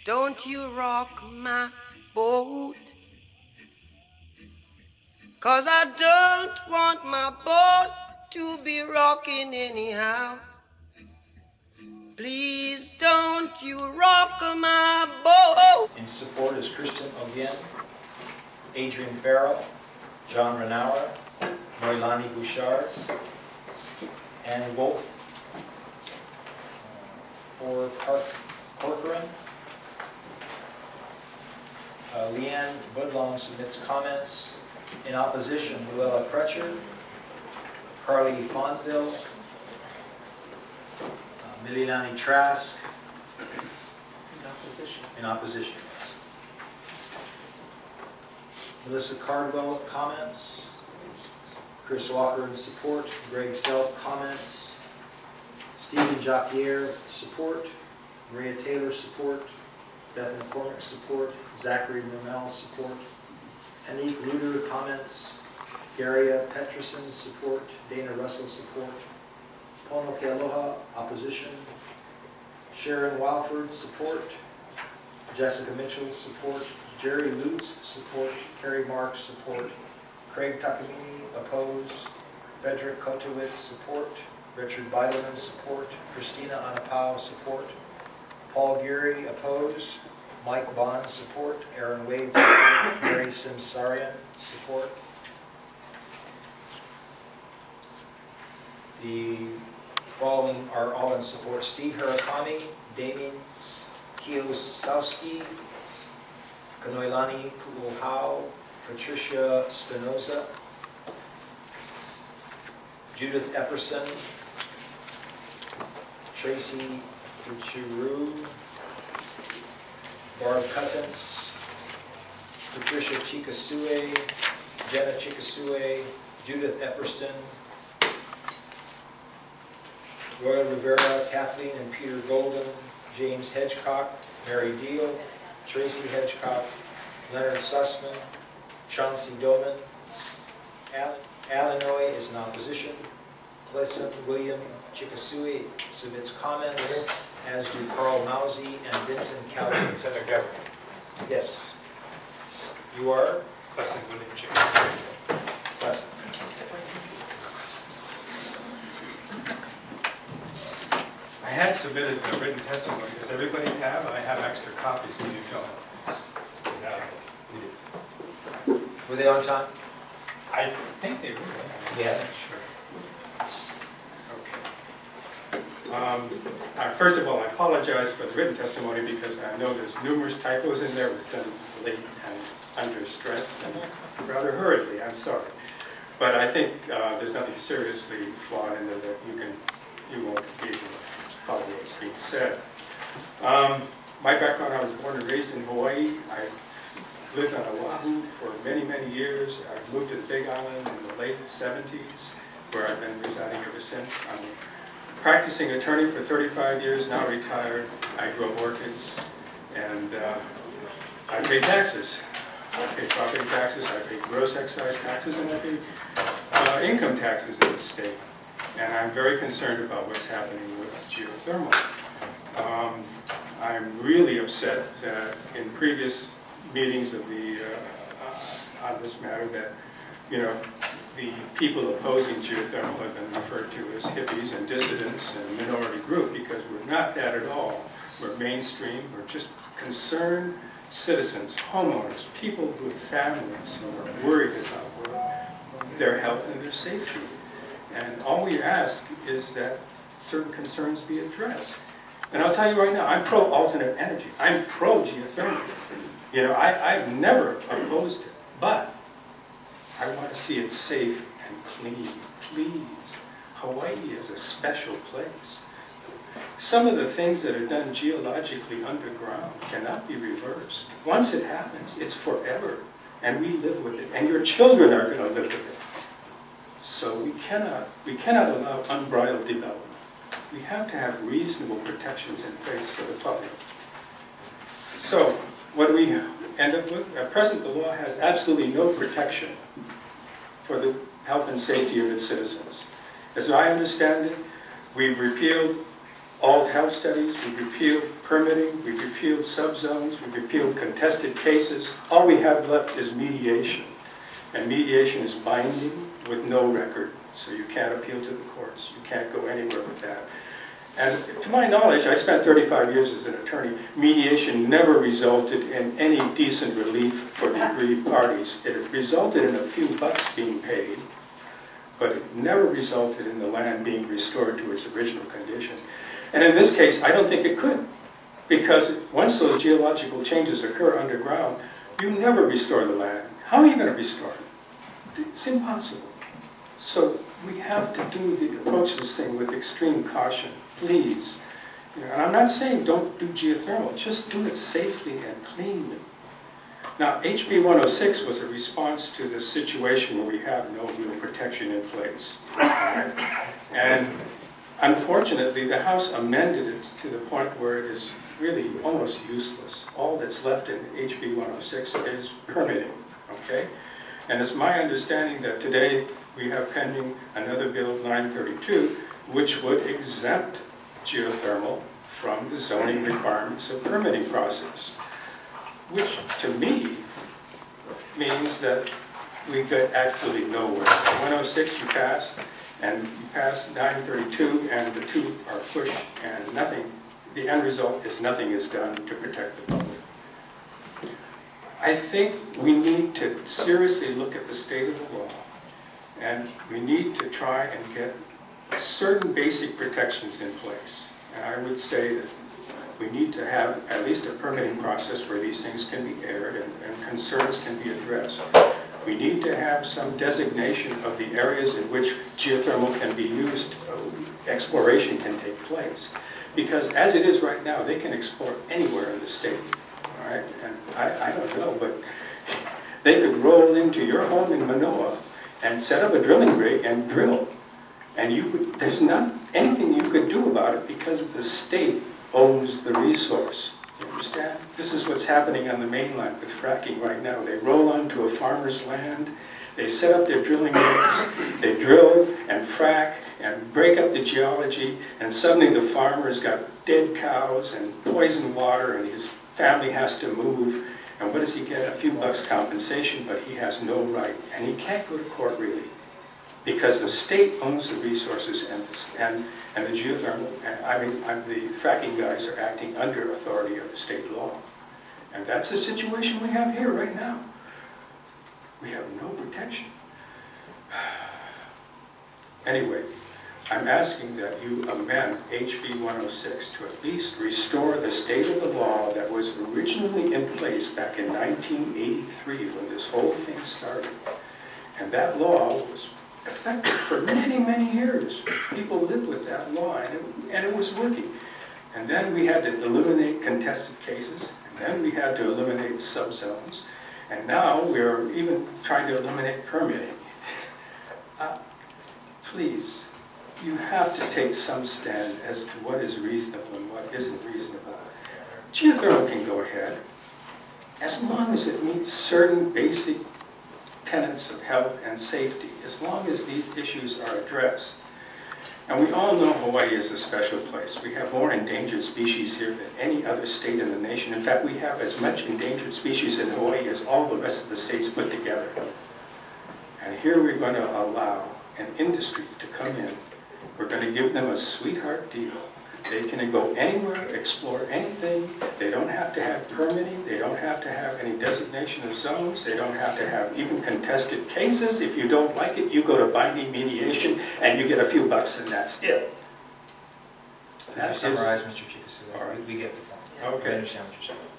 don't you rock my boat, 'cause I don't want my boat to be rocking anyhow. Please don't you rock my boat. In support is Kristen Ogien, Adrian Farrell, John Renauer, Noilani Bouchard, Ann Wolf, for Corcoran. Leanne Budlong submits comments. In opposition, Luella Crutcher, Carly Fonville, Mililani Trask. In opposition. Melissa Cardwell comments. Chris Walker in support. Greg Self comments. Stephen Jacquier support. Maria Taylor support. Beth McCormick support. Zachary Normell support. Anik Luder comments. Garia Peterson support. Dana Russell support. Pono Kealoha opposition. Sharon Walford support. Jessica Mitchell support. Jerry Lutz support. Carrie Marks support. Craig Takamini oppose. Frederick Kotowitz support. Richard Beidelman support. Christina Anapao support. Paul Geary oppose. Mike Bond support. Aaron Wade support. Mary Simsarian support. The following are all in support. Steve Harakami, Damien Kiyosowski, Kanoilani Ku'uhau, Patricia Spinoza, Judith Epperson, Tracy Uchiru, Barb Cuttons, Patricia Chikasue, Jenna Chikasue, Judith Epperston, Royal Rivera, Kathleen and Peter Golden, James Hedgecock, Mary Deal, Tracy Hedgecock, Leonard Sussman, Chauncey Doman. Illinois is in opposition. Pleasant William Chikasue submits comments, as do Carl Mousy and Vincent Calvin. Senator Gabbard. Yes. You are? Pleasant William Chikasue. Pleasant. I had submitted a written testimony. Does everybody have? I have extra copies if you don't. Yeah. Were they on time? I think they were. Yeah. Sure. Okay. First of all, I apologize for the written testimony because I know there's numerous typos in there. It was done late and under stress and rather hurriedly. I'm sorry. But I think there's nothing seriously flawed in there that you won't be able to follow what's being said. My background, I was born and raised in Hawaii. I lived on Oahu for many, many years. I moved to the Big Island in the late 70s, where I've been residing ever since. I'm a practicing attorney for 35 years, now retired. I grow orchids, and I pay taxes. I pay property taxes, I pay gross excise taxes, and I pay income taxes in the state. And I'm very concerned about what's happening with geothermal. I'm really upset that in previous meetings of the on this matter that the people opposing geothermal have been referred to as hippies and dissidents and minority group, because we're not that at all. We're mainstream. We're just concerned citizens, homeowners, people with families who are worried about their health and their safety. And all we ask is that certain concerns be addressed. And I'll tell you right now, I'm pro-alternate energy. I'm pro-geothermal. I've never opposed it, but I want to see it safe and clean. Please, Hawaii is a special place. Some of the things that are done geologically underground cannot be reversed. Once it happens, it's forever, and we live with it, and your children are going to live with it. So we cannot allow unbridled development. We have to have reasonable protections in place for the public. So what do we end up with? At present, the law has absolutely no protection for the health and safety of its citizens. As I understand it, we've repealed all health studies, we've repealed permitting, we've repealed subzones, we've repealed contested cases. All we have left is mediation. And mediation is binding with no record, so you can't appeal to the courts. You can't go anywhere with that. And to my knowledge, I spent 35 years as an attorney, mediation never resulted in any decent relief for the aggrieved parties. It resulted in a few bucks being paid, but it never resulted in the land being restored to its original condition. And in this case, I don't think it could, because once those geological changes occur underground, you never restore the land. How are you going to restore it? It's impossible. So we have to approach this thing with extreme caution, please. You know, and I'm not saying don't do geothermal, just do it safely and cleanly. Now, HB 106 was a response to this situation where we have no real protection in place. Right? And unfortunately, the House amended it to the point where it is really almost useless. All that's left in HB 106 is permitting, okay? And it's my understanding that today we have pending another bill, 932, which would exempt geothermal from the zoning requirements of permitting process, which to me means that we get absolutely nowhere. 106 you pass, and you pass 932, and the two are pushed, and nothing, the end result is nothing is done to protect the public. I think we need to seriously look at the state of the law, and we need to try and get certain basic protections in place. And I would say that we need to have at least a permitting process where these things can be aired and concerns can be addressed. We need to have some designation of the areas in which geothermal can be used, exploration can take place. Because as it is right now, they can explore anywhere in the state. All right? And I don't know, but they could roll into your home in Manoa and set up a drilling rig and drill. And there's not anything you could do about it because the state owns the resource. You understand? This is what's happening on the mainland with fracking right now. They roll onto a farmer's land, they set up their drilling rigs, they drill and frack and break up the geology, and suddenly the farmer's got dead cows and poisoned water, and his family has to move. And what does he get? A few bucks compensation, but he has no right. And he can't go to court really, because the state owns the resources, and the geothermal, the fracking guys are acting under authority of the state law. And that's the situation we have here right now. We have no protection. Anyway, I'm asking that you amend HB 106 to at least restore the state of the law that was originally in place back in 1983 when this whole thing started. And that law was effective for many, many years. People lived with that law, and it was working. And then we had to eliminate contested cases, and then we had to eliminate subzones, and now we're even trying to eliminate permitting. Please, you have to take some stand as to what is reasonable and what isn't reasonable. Geothermal can go ahead as long as it meets certain basic tenets of health and safety, as long as these issues are addressed. And we all know Hawaii is a special place. We have more endangered species here than any other state in the nation. In fact, we have as much endangered species in Hawaii as all the rest of the states put together. And here we're going to allow an industry to come in. We're going to give them a sweetheart deal. They can go anywhere, explore anything. They don't have to have permitting. They don't have to have any designation of zones. They don't have to have even contested cases. If you don't like it, you go to binding mediation and you get a few bucks, and that's it. That summarize, Mr. Chief, so all right. we get the point. Okay. I understand what you're saying.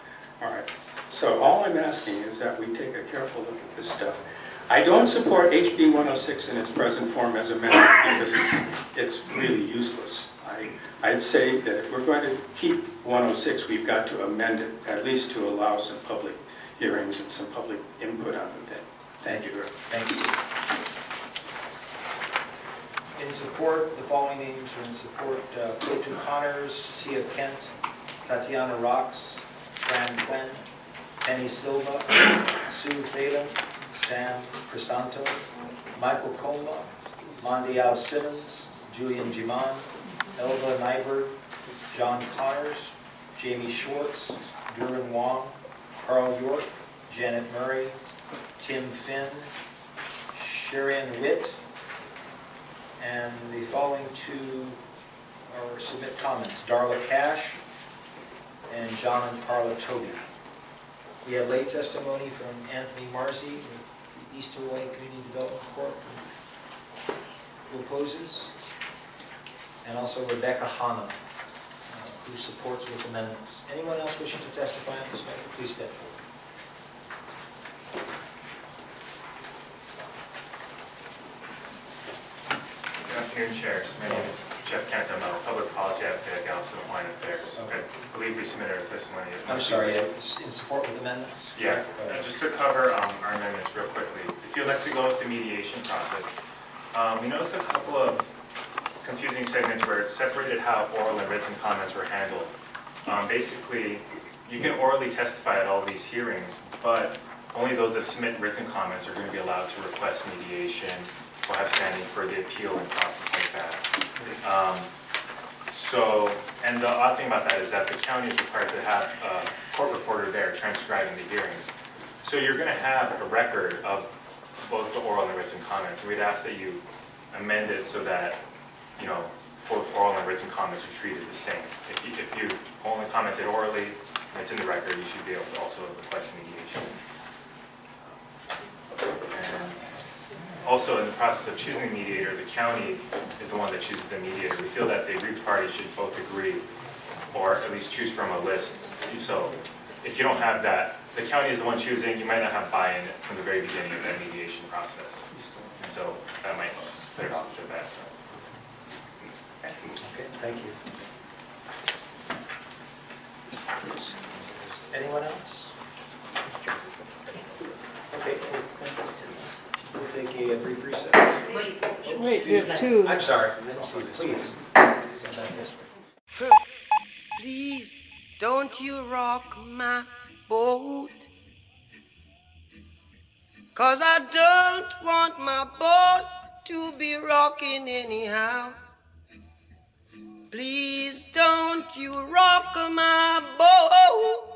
All right. So all I'm asking is that we take a careful look at this stuff. I don't support HB 106 in its present form as amended because it's really useless. I'd say that if we're going to keep 106, we've got to amend it, at least to allow some public hearings and some public input on the thing. Thank you, Rick. Thank you. In support, the following names are in support: Kotu Connors, Tia Kent, Tatiana Rocks, Fran Quinn, Penny Silva, Sue Thalen, Sam Crisanto, Michael Comba, Mondial Simmons, Julian Giman, Elva Nyberg, John Connors, Jamie Schwartz, Duran Wong, Carl York, Janet Murray, Tim Finn, Sherian Witt, and the following two are submit comments, Darla Cash and John and Carla Toby. We have lay testimony from Anthony Marzi with the East Hawaii Community Development Corp. Who opposes, and also Rebecca Hanna, who supports with amendments. Anyone else wishing to testify on this matter, please step forward. Good afternoon, chairs. My name is Jeff Kent. I'm a public policy advocate at Galveston Hawaiian Affairs. Okay. I believe we submitted our testimony. I'm sorry, it's in support with amendments? Yeah, just to cover our amendments real quickly. If you'd like to go with the mediation process, we noticed a couple of confusing segments where it separated how oral and written comments were handled. Basically, you can orally testify at all these hearings, but only those that submit written comments are going to be allowed to request mediation or have standing for the appeal and process like that. And the odd thing about that is that the county is required to have a court reporter there transcribing the hearings. So you're going to have a record of both the oral and written comments. And we'd ask that you amend it so that, you know, both oral and written comments are treated the same. If you only commented orally and it's in the record, you should be able to also request mediation. And also, in the process of choosing a mediator, the county is the one that chooses the mediator. We feel that the aggrieved parties should both agree, or at least choose from a list. So if you don't have that, the county is the one choosing, you might not have buy-in from the very beginning of that mediation process. And so that might put it off to the best. Okay, thank you. Anyone else? Okay, we'll take a brief recess. Wait, you have two. I'm sorry, please. Please, don't you rock my boat, 'cause I don't want my boat to be rocking anyhow. Please don't you rock my boat.